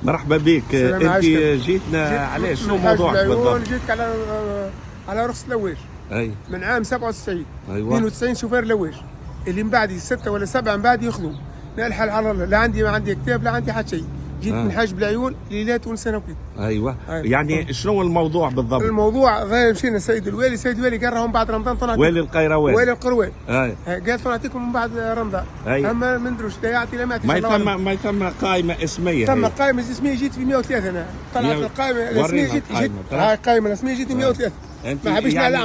مرحبا بك. انت جيتنا علاش؟ شنو موضوعك بالضبط؟ جيتك على رخصة لواج. اي من عام 97. ايوه 92 شوفير لواج. اللي من بعدي 6 ولا 7 من بعد ياخذوا. لا الحل على الله، لا عندي كتاب لا عندي حتى شيء. جيت من حاج بالعيون ليلات ونسى وكذا. ايوه يعني شنو الموضوع بالضبط؟ الموضوع غير مشينا سيد الوالي، سيد الوالي قال راهم بعد رمضان طلعت والي القيروان. والي القروان. قال طلعتكم من بعد رمضان. اما ما ندروش لا يعطي لا ما يعطيش. ما ثم قائمه اسميه. ثم قائمه اسميه جيت في 103. انا طلعت القائمه الاسميه جيت هاي القائمه الاسميه جيت في 103. ما حبيتش نعمل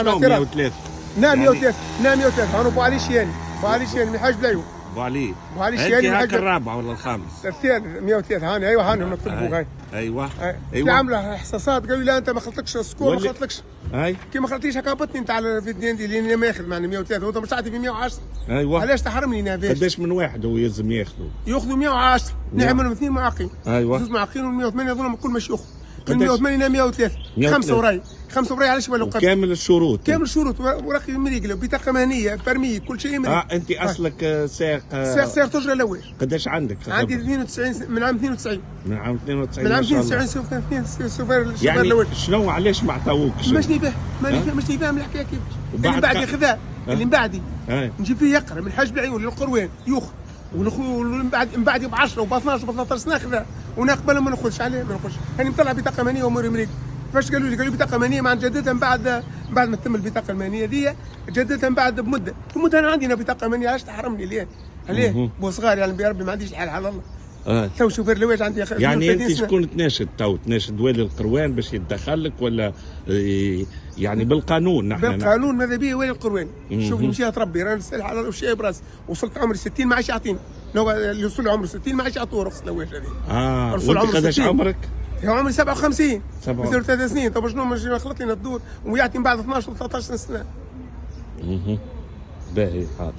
اعتراض. 103 نعم 103 نعم 103. انا ابو علي شياني، ابو علي شياني من حاج بالعيون. ابو علي شياني من حاج الرابع ولا الخامس؟ الثالث 103. هاني ايوه هاني مكتوب فوق. هاي ايوه ايوه عامله احصاصات قالوا لي لا انت ما خلطكش السكور، ما خلطكش. كي ما خلطيش هكا هبطني انت على في الدين دي اللي ما ياخذ معنا 103 وانت مش تعطي في 110. ايوه علاش تحرمني انا باش؟ قداش من واحد هو يلزم ياخذوا 110. نعم منهم 2 معاقين. ايوه زوج معاقين وال 108 هذول كل ماشي ياخذ. من 108 الى 103 5 وراي 5 وراي. علاش بالو كامل الشروط؟ كامل الشروط، ورقي مريقله بطاقه مهنيه برمي كل شيء مريق. انت اصلك سائق تجرى لواج. قداش عندك؟ عندي 92 من عام 92. من عام 92 من عام 92 شوفير يعني لواج. شنو علاش ما عطاوكش؟ مش فاهم الحكايه كيفاش. اللي من بعدي خذاه، اللي من بعدي نجيب فيه يقرا من حاج بالعيون للقروان يوخ، ومن بعد ب 10 وب 12 وب 13 سنه خذاه، وانا قبل ما ناخذش عليه ما ناخذش. انا مطلع بطاقه مهنيه واموري مريق. فاش قالوا لي بطاقه مهنيه مع نجددها من بعد ما تتم البطاقه المهنيه دي، جددتها من بعد بمده انا عندي بطاقه مهنيه. علاش تحرمني ليه؟ عليه بو صغار يعني بربي ما عنديش الحال على الله. تو شوفير لواج عندي يعني انت شكون تناشد تناشد والي القروان باش يتدخل لك ولا يعني بالقانون؟ نحن بالقانون ماذا بيه والي القروان. شوف مشيها تربي رانا نسال على الاشياء براسي. وصلت عمري 60 ما عادش يعطيني. اللي وصل عمره 60 ما عادش يعطوه رخصه لواج هذه. وانت قداش عمرك؟ عمري 57 مثل 3 سنين. طب شنو مش خلط لنا الدور ويعطي من بعد 12 و 13 سنه. باهي حاضر.